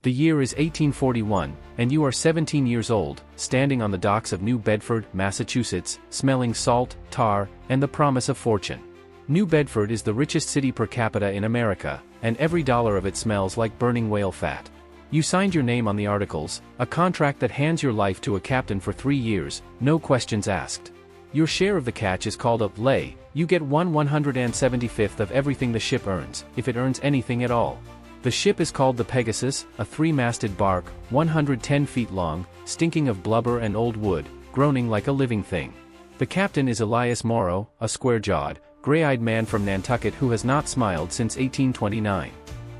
The year is 1841, and you are 17 years old, standing on the docks of New Bedford, Massachusetts, smelling salt, tar, and the promise of fortune. New Bedford is the richest city per capita in America, and every dollar of it smells like burning whale fat. You signed your name on the articles, a contract that hands your life to a captain for 3 years, no questions asked. Your share of the catch is called a lay. You get 1/175th of everything the ship earns, if it earns anything at all. The ship is called the Pegasus, a 3-masted bark, 110 feet long, stinking of blubber and old wood, groaning like a living thing. The captain is Elias Morrow, a square-jawed, gray-eyed man from Nantucket who has not smiled since 1829.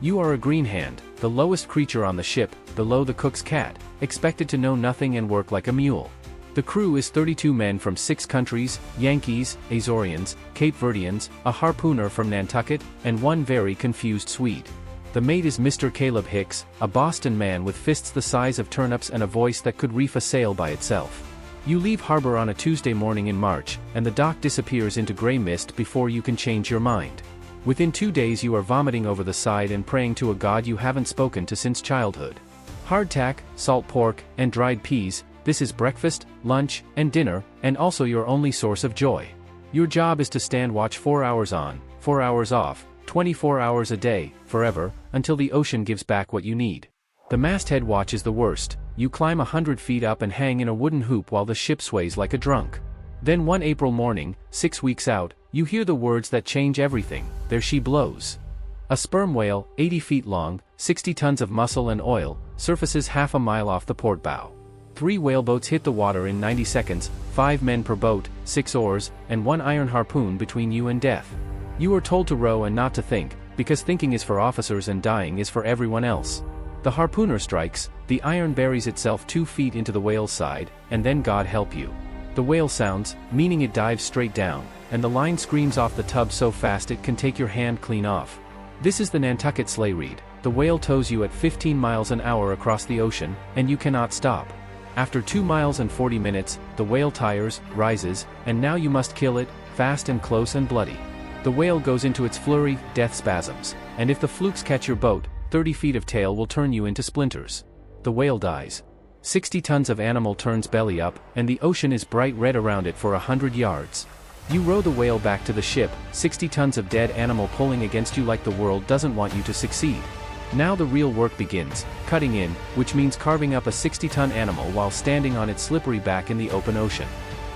You are a green hand, the lowest creature on the ship, below the cook's cat, expected to know nothing and work like a mule. The crew is 32 men from 6 countries, Yankees, Azorians, Cape Verdeans, a harpooner from Nantucket, and one very confused Swede. The mate is Mr. Caleb Hicks, a Boston man with fists the size of turnips and a voice that could reef a sail by itself. You leave harbor on a Tuesday morning in March, and the dock disappears into gray mist before you can change your mind. Within 2 days you are vomiting over the side and praying to a god you haven't spoken to since childhood. Hardtack, salt pork, and dried peas, this is breakfast, lunch, and dinner, and also your only source of joy. Your job is to stand watch 4 hours on, 4 hours off, 24 hours a day, forever, until the ocean gives back what you need. The masthead watch is the worst. You climb 100 feet up and hang in a wooden hoop while the ship sways like a drunk. Then one April morning, 6 weeks out, you hear the words that change everything, there she blows. A sperm whale, 80 feet long, 60 tons of muscle and oil, surfaces half a mile off the port bow. 3 whaleboats hit the water in 90 seconds, 5 men per boat, 6 oars, and 1 iron harpoon between you and death. You are told to row and not to think, because thinking is for officers and dying is for everyone else. The harpooner strikes, the iron buries itself 2 feet into the whale's side, and then God help you. The whale sounds, meaning it dives straight down, and the line screams off the tub so fast it can take your hand clean off. This is the Nantucket sleigh reed. The whale tows you at 15 miles an hour across the ocean, and you cannot stop. After 2 miles and 40 minutes, the whale tires, rises, and now you must kill it, fast and close and bloody. The whale goes into its flurry, death spasms, and if the flukes catch your boat, 30 feet of tail will turn you into splinters. The whale dies. 60 tons of animal turns belly up, and the ocean is bright red around it for 100 yards. You row the whale back to the ship, 60 tons of dead animal pulling against you like the world doesn't want you to succeed. Now the real work begins, cutting in, which means carving up a 60-ton animal while standing on its slippery back in the open ocean.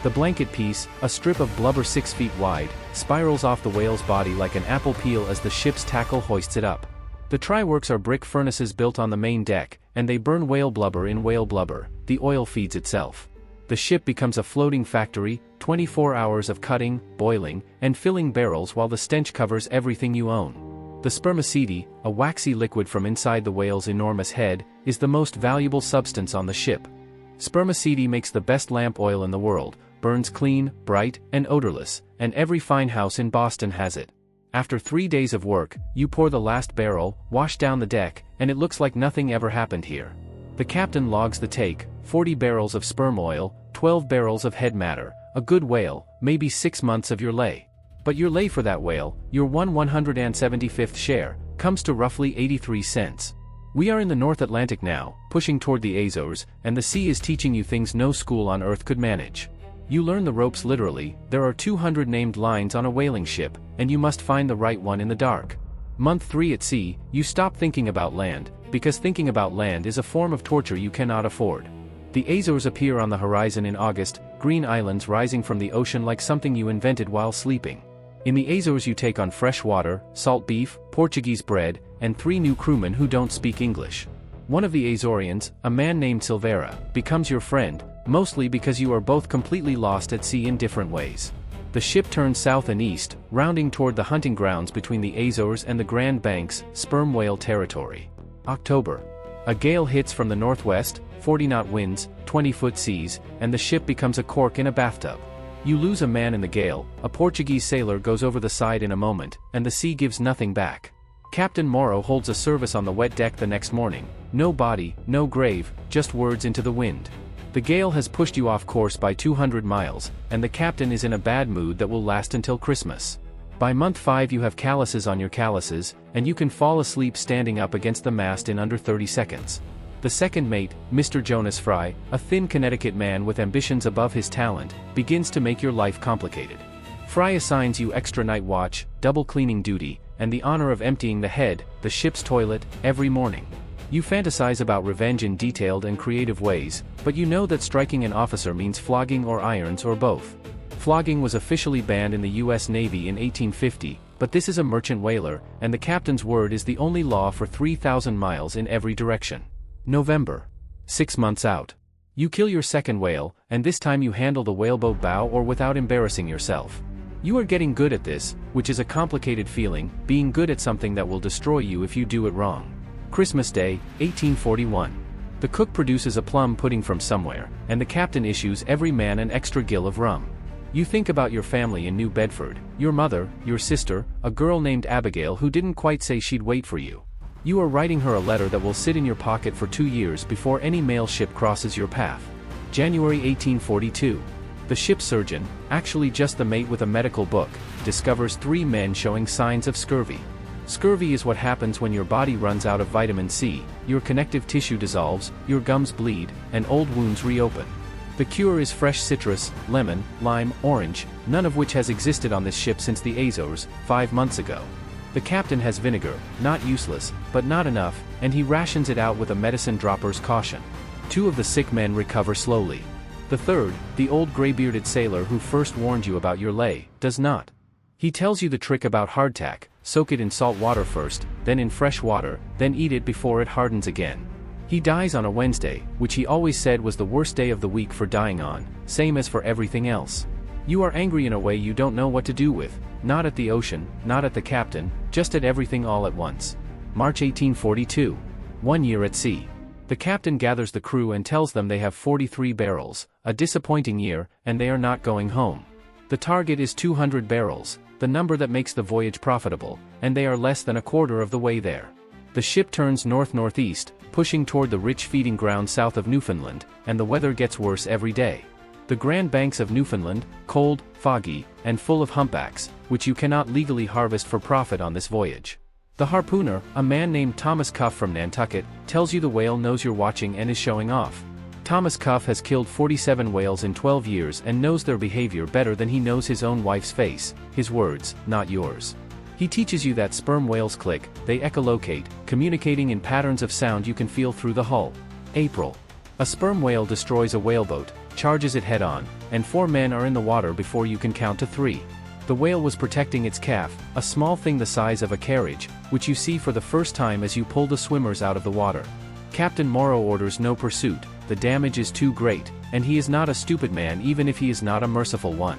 The blanket piece, a strip of blubber 6 feet wide, spirals off the whale's body like an apple peel as the ship's tackle hoists it up. The try-works are brick furnaces built on the main deck, and they burn whale blubber in whale blubber. The oil feeds itself. The ship becomes a floating factory, 24 hours of cutting, boiling, and filling barrels while the stench covers everything you own. The spermaceti, a waxy liquid from inside the whale's enormous head, is the most valuable substance on the ship. Spermaceti makes the best lamp oil in the world, burns clean, bright, and odorless, and every fine house in Boston has it. After 3 days of work, you pour the last barrel, wash down the deck, and it looks like nothing ever happened here. The captain logs the take, 40 barrels of sperm oil, 12 barrels of head matter, a good whale, maybe 6 months of your lay. But your lay for that whale, your 1/175th share, comes to roughly 83 cents. We are in the North Atlantic now, pushing toward the Azores, and the sea is teaching you things no school on Earth could manage. You learn the ropes literally. There are 200 named lines on a whaling ship, and you must find the right one in the dark. Month 3 at sea, you stop thinking about land, because thinking about land is a form of torture you cannot afford. The Azores appear on the horizon in August, green islands rising from the ocean like something you invented while sleeping. In the Azores you take on fresh water, salt beef, Portuguese bread, and 3 new crewmen who don't speak English. One of the Azorians, a man named Silvera, becomes your friend, mostly because you are both completely lost at sea in different ways. The ship turns south and east, rounding toward the hunting grounds between the Azores and the Grand Banks, sperm whale territory. October. A gale hits from the northwest, 40-knot winds, 20-foot seas, and the ship becomes a cork in a bathtub. You lose a man in the gale, a Portuguese sailor goes over the side in a moment, and the sea gives nothing back. Captain Morrow holds a service on the wet deck the next morning. No body, no grave, just words into the wind. The gale has pushed you off course by 200 miles, and the captain is in a bad mood that will last until Christmas. By month 5 you have calluses on your calluses, and you can fall asleep standing up against the mast in under 30 seconds. The second mate, Mr. Jonas Fry, a thin Connecticut man with ambitions above his talent, begins to make your life complicated. Fry assigns you extra night watch, double cleaning duty, and the honor of emptying the head, the ship's toilet, every morning. You fantasize about revenge in detailed and creative ways, but you know that striking an officer means flogging or irons or both. Flogging was officially banned in the U.S. Navy in 1850, but this is a merchant whaler, and the captain's word is the only law for 3,000 miles in every direction. November. 6 months out. You kill your second whale, and this time you handle the whaleboat bow or without embarrassing yourself. You are getting good at this, which is a complicated feeling, being good at something that will destroy you if you do it wrong. Christmas Day, 1841. The cook produces a plum pudding from somewhere, and the captain issues every man an extra gill of rum. You think about your family in New Bedford, your mother, your sister, a girl named Abigail who didn't quite say she'd wait for you. You are writing her a letter that will sit in your pocket for 2 years before any mail ship crosses your path. January 1842. The ship's surgeon, actually just the mate with a medical book, discovers 3 men showing signs of scurvy. Scurvy is what happens when your body runs out of vitamin C, your connective tissue dissolves, your gums bleed, and old wounds reopen. The cure is fresh citrus, lemon, lime, orange, none of which has existed on this ship since the Azores, 5 months ago. The captain has vinegar, not useless, but not enough, and he rations it out with a medicine dropper's caution. 2 of the sick men recover slowly. The third, the old gray-bearded sailor who first warned you about your lay, does not. He tells you the trick about hardtack: soak it in salt water first, then in fresh water, then eat it before it hardens again. He dies on a Wednesday, which he always said was the worst day of the week for dying on, same as for everything else. You are angry in a way you don't know what to do with, not at the ocean, not at the captain, just at everything all at once. March 1842. 1 year at sea. The captain gathers the crew and tells them they have 43 barrels, a disappointing year, and they are not going home. The target is 200 barrels, the number that makes the voyage profitable, and they are less than a quarter of the way there. The ship turns north-northeast, pushing toward the rich feeding ground south of Newfoundland, and the weather gets worse every day. The Grand Banks of Newfoundland, cold, foggy, and full of humpbacks, which you cannot legally harvest for profit on this voyage. The harpooner, a man named Thomas Cuff from Nantucket, tells you the whale knows you're watching and is showing off. Thomas Cuff has killed 47 whales in 12 years and knows their behavior better than he knows his own wife's face, his words, not yours. He teaches you that sperm whales click, they echolocate, communicating in patterns of sound you can feel through the hull. April. A sperm whale destroys a whaleboat, charges it head-on, and 4 men are in the water before you can count to 3. The whale was protecting its calf, a small thing the size of a carriage, which you see for the first time as you pull the swimmers out of the water. Captain Morrow orders no pursuit, the damage is too great, and he is not a stupid man even if he is not a merciful one.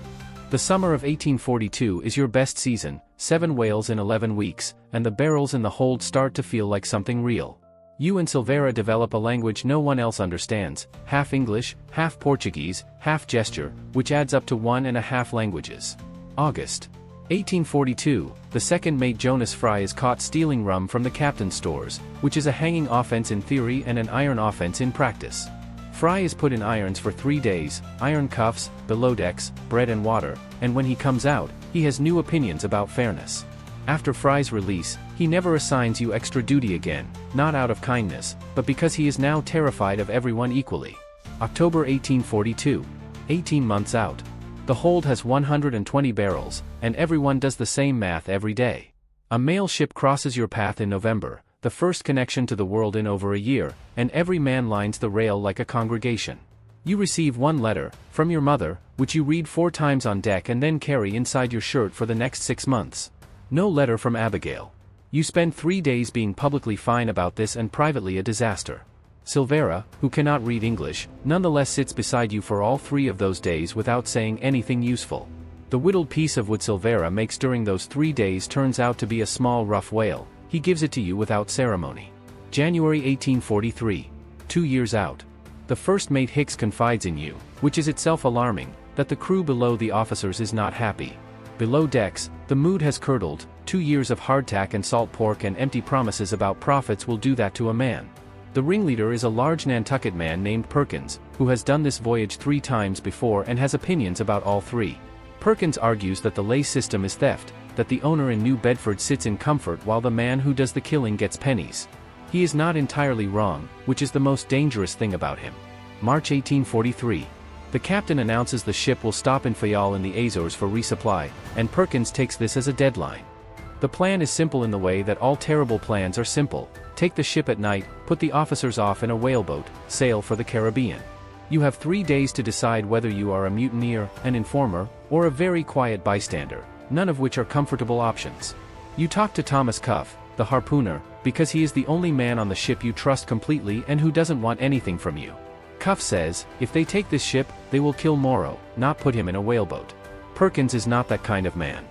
The summer of 1842 is your best season, 7 whales in 11 weeks, and the barrels in the hold start to feel like something real. You and Silvera develop a language no one else understands, half English, half Portuguese, half gesture, which adds up to 1.5 languages. August. 1842, the second mate Jonas Fry is caught stealing rum from the captain's stores, which is a hanging offense in theory and an iron offense in practice. Fry is put in irons for 3 days, iron cuffs, below decks, bread and water, and when he comes out, he has new opinions about fairness. After Fry's release, he never assigns you extra duty again, not out of kindness, but because he is now terrified of everyone equally. October 1842. 18 months out. The hold has 120 barrels, and everyone does the same math every day. A mail ship crosses your path in November, the first connection to the world in over a year, and every man lines the rail like a congregation. You receive 1 letter, from your mother, which you read 4 times on deck and then carry inside your shirt for the next 6 months. No letter from Abigail. You spend 3 days being publicly fine about this and privately a disaster. Silvera, who cannot read English, nonetheless sits beside you for all 3 of those days without saying anything useful. The whittled piece of wood Silvera makes during those 3 days turns out to be a small rough whale. He gives it to you without ceremony. January 1843. 2 years out. The first mate Hicks confides in you, which is itself alarming, that the crew below the officers is not happy. Below decks, the mood has curdled. 2 years of hardtack and salt pork and empty promises about profits will do that to a man. The ringleader is a large Nantucket man named Perkins, who has done this voyage 3 times before and has opinions about all 3. Perkins argues that the lay system is theft, that the owner in New Bedford sits in comfort while the man who does the killing gets pennies. He is not entirely wrong, which is the most dangerous thing about him. March 1843. The captain announces the ship will stop in Fayal in the Azores for resupply, and Perkins takes this as a deadline. The plan is simple in the way that all terrible plans are simple. Take the ship at night, put the officers off in a whaleboat, sail for the Caribbean. You have 3 days to decide whether you are a mutineer, an informer, or a very quiet bystander, none of which are comfortable options. You talk to Thomas Cuff, the harpooner, because he is the only man on the ship you trust completely and who doesn't want anything from you. Cuff says, if they take this ship, they will kill Morrow, not put him in a whaleboat. Perkins is not that kind of man.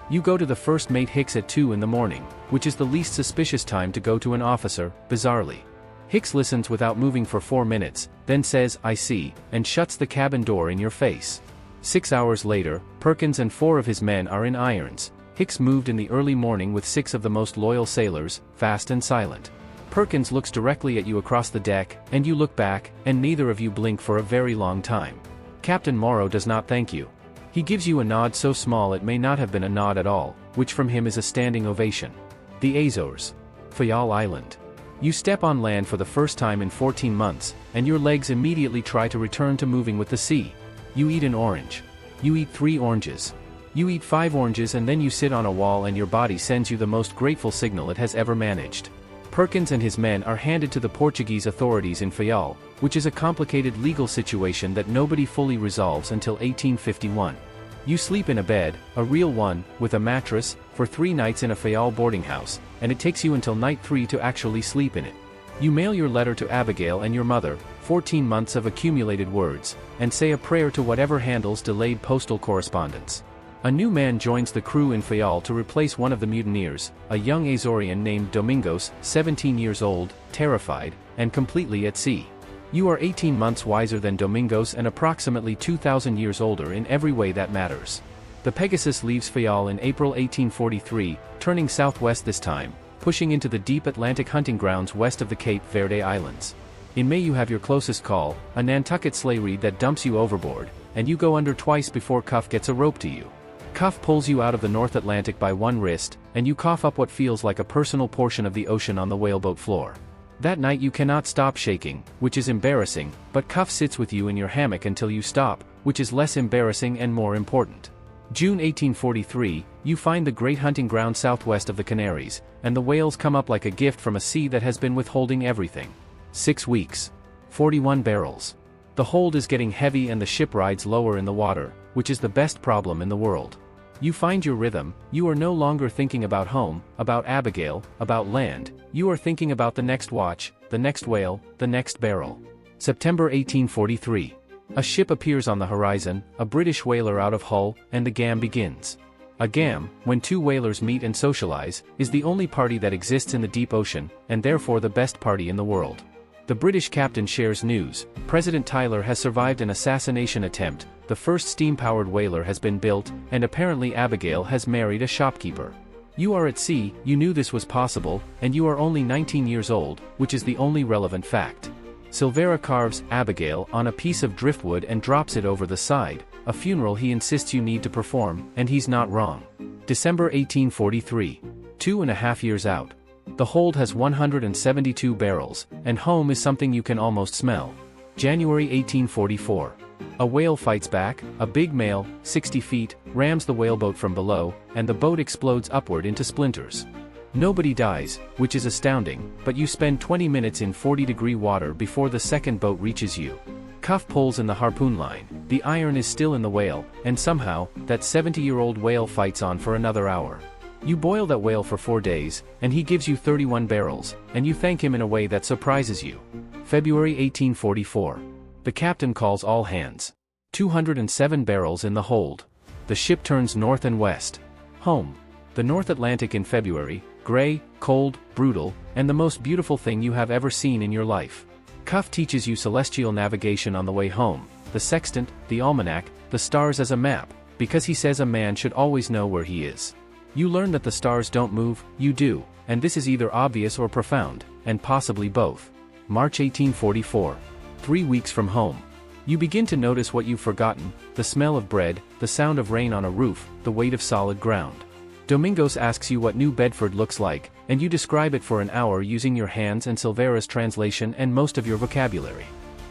You go to the first mate Hicks at 2 in the morning, which is the least suspicious time to go to an officer, bizarrely. Hicks listens without moving for 4 minutes, then says, I see, and shuts the cabin door in your face. 6 hours later, Perkins and 4 of his men are in irons. Hicks moved in the early morning with 6 of the most loyal sailors, fast and silent. Perkins looks directly at you across the deck, and you look back, and neither of you blink for a very long time. Captain Morrow does not thank you. He gives you a nod so small it may not have been a nod at all, which from him is a standing ovation. The Azores. Fayal Island. You step on land for the first time in 14 months, and your legs immediately try to return to moving with the sea. You eat an orange. You eat 3 oranges. You eat 5 oranges and then you sit on a wall and your body sends you the most grateful signal it has ever managed. Perkins and his men are handed to the Portuguese authorities in Fayal, which is a complicated legal situation that nobody fully resolves until 1851. You sleep in a bed, a real one, with a mattress, for 3 nights in a Fayal boarding house, and it takes you until night 3 to actually sleep in it. You mail your letter to Abigail and your mother, 14 months of accumulated words, and say a prayer to whatever handles delayed postal correspondence. A new man joins the crew in Fayal to replace one of the mutineers, a young Azorian named Domingos, 17 years old, terrified, and completely at sea. You are 18 months wiser than Domingos and approximately 2,000 years older in every way that matters. The Pegasus leaves Fayal in April 1843, turning southwest this time, pushing into the deep Atlantic hunting grounds west of the Cape Verde Islands. In May you have your closest call, a Nantucket sleigh reed that dumps you overboard, and you go under twice before Cuff gets a rope to you. Cuff pulls you out of the North Atlantic by one wrist, and you cough up what feels like a personal portion of the ocean on the whaleboat floor. That night you cannot stop shaking, which is embarrassing, but Cuff sits with you in your hammock until you stop, which is less embarrassing and more important. June 1843, you find the great hunting ground southwest of the Canaries, and the whales come up like a gift from a sea that has been withholding everything. 6 weeks. 41 barrels. The hold is getting heavy and the ship rides lower in the water, which is the best problem in the world. You find your rhythm, you are no longer thinking about home, about Abigail, about land, you are thinking about the next watch, the next whale, the next barrel. September 1843. A ship appears on the horizon, a British whaler out of Hull, and the gam begins. A gam, when 2 whalers meet and socialize, is the only party that exists in the deep ocean, and therefore the best party in the world. The British captain shares news. President Tyler has survived an assassination attempt, the first steam-powered whaler has been built, and apparently Abigail has married a shopkeeper. You are at sea, you knew this was possible, and you are only 19 years old, which is the only relevant fact. Silvera carves Abigail on a piece of driftwood and drops it over the side, a funeral he insists you need to perform, and he's not wrong. December 1843. 2.5 years out. The hold has 172 barrels, and home is something you can almost smell. January 1844. A whale fights back, a big male, 60 feet, rams the whaleboat from below, and the boat explodes upward into splinters. Nobody dies, which is astounding, but you spend 20 minutes in 40-degree water before the second boat reaches you. Cuff pulls in the harpoon line, the iron is still in the whale, and somehow, that 70-year-old whale fights on for another hour. You boil that whale for 4 days, and he gives you 31 barrels, and you thank him in a way that surprises you. February 1844. The captain calls all hands. 207 barrels in the hold. The ship turns north and west. Home. The North Atlantic in February, gray, cold, brutal, and the most beautiful thing you have ever seen in your life. Cuff teaches you celestial navigation on the way home, the sextant, the almanac, the stars as a map, because he says a man should always know where he is. You learn that the stars don't move, you do, and this is either obvious or profound, and possibly both. March 1844. 3 weeks from home. You begin to notice what you've forgotten, the smell of bread, the sound of rain on a roof, the weight of solid ground. Domingos asks you what New Bedford looks like, and you describe it for an hour using your hands and Silvera's translation and most of your vocabulary.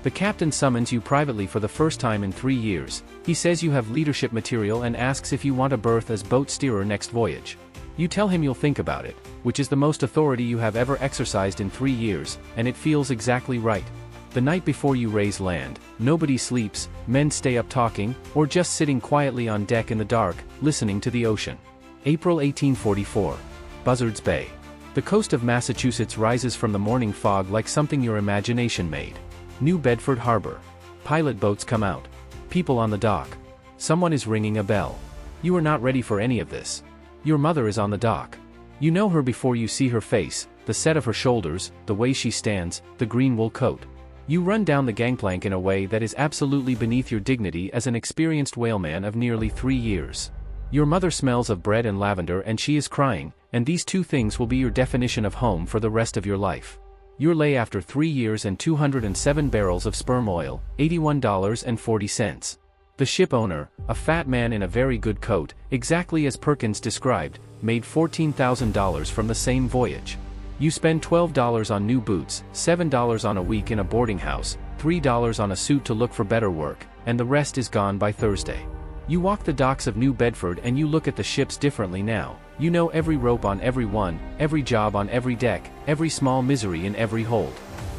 The captain summons you privately for the first time in 3 years. He says you have leadership material and asks if you want a berth as boat steerer next voyage. You tell him you'll think about it, which is the most authority you have ever exercised in 3 years, and it feels exactly right. The night before you raise land, nobody sleeps, men stay up talking, or just sitting quietly on deck in the dark, listening to the ocean. April 1844. Buzzards Bay. The coast of Massachusetts rises from the morning fog like something your imagination made. New Bedford Harbor. Pilot boats come out. People on the dock. Someone is ringing a bell. You are not ready for any of this. Your mother is on the dock. You know her before you see her face, the set of her shoulders, the way she stands, the green wool coat. You run down the gangplank in a way that is absolutely beneath your dignity as an experienced whaleman of nearly 3 years. Your mother smells of bread and lavender and she is crying, and these two things will be your definition of home for the rest of your life. Your lay after 3 years and 207 barrels of sperm oil, $81.40. The ship owner, a fat man in a very good coat, exactly as Perkins described, made $14,000 from the same voyage. You spend $12 on new boots, $7 on a week in a boarding house, $3 on a suit to look for better work, and the rest is gone by Thursday. You walk the docks of New Bedford and you look at the ships differently now. You know every rope on every one, every job on every deck, every small misery in every hold.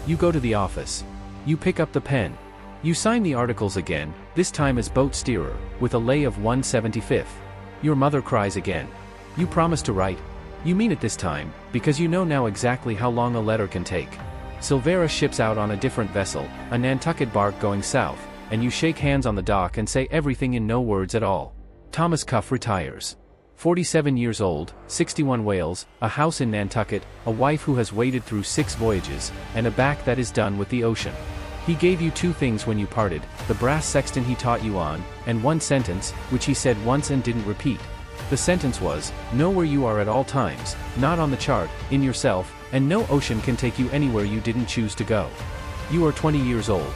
You go to the office. You pick up the pen. You sign the articles again, this time as boat steerer, with a lay of 1/75. Your mother cries again. You promise to write. You mean it this time, because you know now exactly how long a letter can take. Silvera ships out on a different vessel, a Nantucket bark going south, and you shake hands on the dock and say everything in no words at all. Thomas Cuff retires. 47 years old, 61 whales, a house in Nantucket, a wife who has waded through 6 voyages, and a back that is done with the ocean. He gave you 2 things when you parted, the brass sextant he taught you on, and 1 sentence, which he said once and didn't repeat. The sentence was, know where you are at all times, not on the chart, in yourself, and no ocean can take you anywhere you didn't choose to go. You are 20 years old.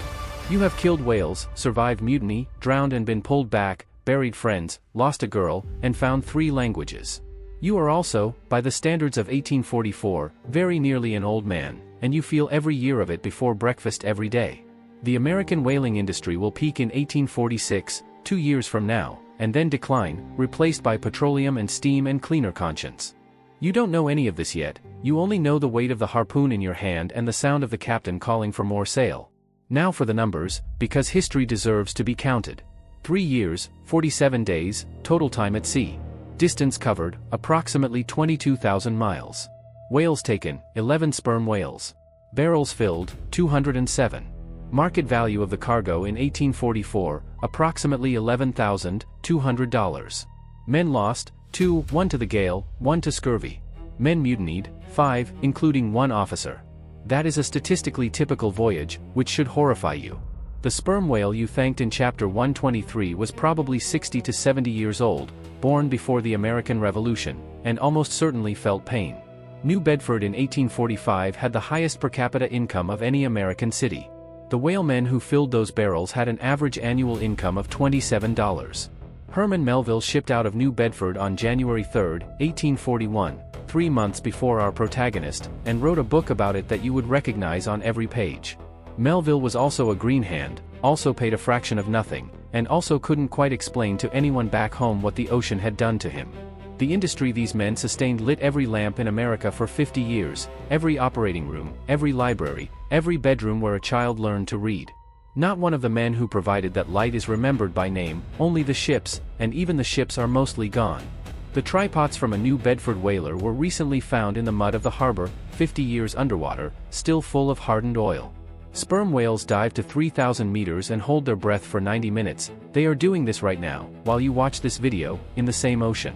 You have killed whales, survived mutiny, drowned and been pulled back, buried friends, lost a girl, and found 3 languages. You are also, by the standards of 1844, very nearly an old man, and you feel every year of it before breakfast every day. The American whaling industry will peak in 1846, 2 years from now, and then decline, replaced by petroleum and steam and cleaner conscience. You don't know any of this yet, you only know the weight of the harpoon in your hand and the sound of the captain calling for more sail. Now for the numbers, because history deserves to be counted. 3 years, 47 days, total time at sea. Distance covered, approximately 22,000 miles. Whales taken, 11 sperm whales. Barrels filled, 207. Market value of the cargo in 1844, approximately $11,200. Men lost, 2, 1 to the gale, 1 to scurvy. Men mutinied, 5, including 1 officer. That is a statistically typical voyage, which should horrify you. The sperm whale you thanked in chapter 123 was probably 60 to 70 years old, born before the American Revolution, and almost certainly felt pain. New Bedford in 1845 had the highest per capita income of any American city. The whalemen who filled those barrels had an average annual income of $27. Herman Melville shipped out of New Bedford on January 3, 1841, 3 months before our protagonist, and wrote a book about it that you would recognize on every page. Melville was also a green hand, also paid a fraction of nothing, and also couldn't quite explain to anyone back home what the ocean had done to him. The industry these men sustained lit every lamp in America for 50 years, every operating room, every library, every bedroom where a child learned to read. Not one of the men who provided that light is remembered by name, only the ships, and even the ships are mostly gone. The trypots from a New Bedford whaler were recently found in the mud of the harbor, 50 years underwater, still full of hardened oil. Sperm whales dive to 3,000 meters and hold their breath for 90 minutes, they are doing this right now, while you watch this video, in the same ocean.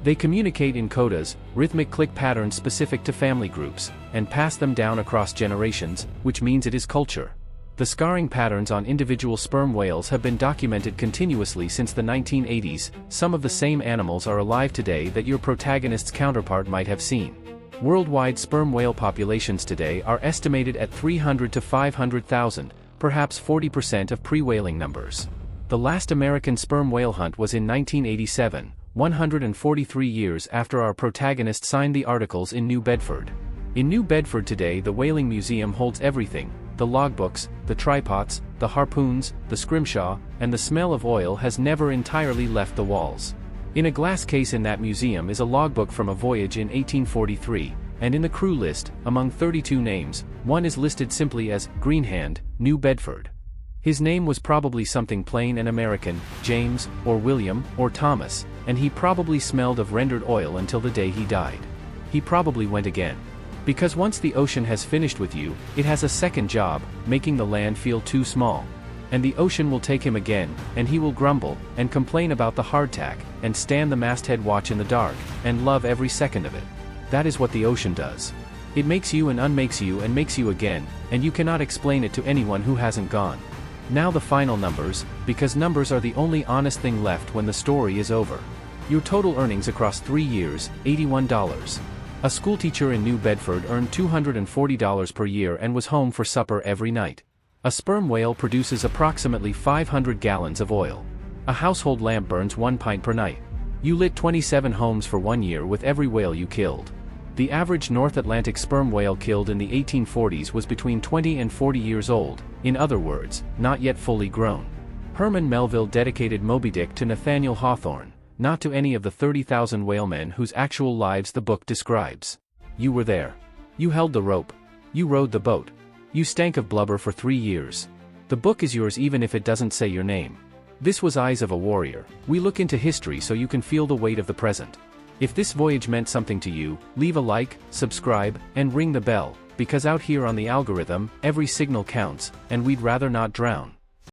They communicate in codas, rhythmic click patterns specific to family groups, and pass them down across generations, which means it is culture. The scarring patterns on individual sperm whales have been documented continuously since the 1980s, some of the same animals are alive today that your protagonist's counterpart might have seen. Worldwide sperm whale populations today are estimated at 300 to 500,000, perhaps 40% of pre-whaling numbers. The last American sperm whale hunt was in 1987, 143 years after our protagonist signed the articles in New Bedford. In New Bedford today, the Whaling Museum holds everything: the logbooks, the trypots, the harpoons, the scrimshaw, and the smell of oil has never entirely left the walls. In a glass case in that museum is a logbook from a voyage in 1843, and in the crew list, among 32 names, one is listed simply as Greenhand, New Bedford. His name was probably something plain and American, James, or William, or Thomas, and he probably smelled of rendered oil until the day he died. He probably went again. Because once the ocean has finished with you, it has a second job, making the land feel too small. And the ocean will take him again, and he will grumble, and complain about the hardtack, and stand the masthead watch in the dark, and love every second of it. That is what the ocean does. It makes you and unmakes you and makes you again, and you cannot explain it to anyone who hasn't gone. Now the final numbers, because numbers are the only honest thing left when the story is over. Your total earnings across 3 years, $81. A schoolteacher in New Bedford earned $240 per year and was home for supper every night. A sperm whale produces approximately 500 gallons of oil. A household lamp burns 1 pint per night. You lit 27 homes for 1 year with every whale you killed. The average North Atlantic sperm whale killed in the 1840s was between 20 and 40 years old, in other words, not yet fully grown. Herman Melville dedicated Moby Dick to Nathaniel Hawthorne, not to any of the 30,000 whalemen whose actual lives the book describes. You were there. You held the rope. You rowed the boat. You stank of blubber for 3 years. The book is yours even if it doesn't say your name. This was Eyes of a Warrior. We look into history so you can feel the weight of the present. If this voyage meant something to you, leave a like, subscribe, and ring the bell, because out here on the algorithm, every signal counts, and we'd rather not drown.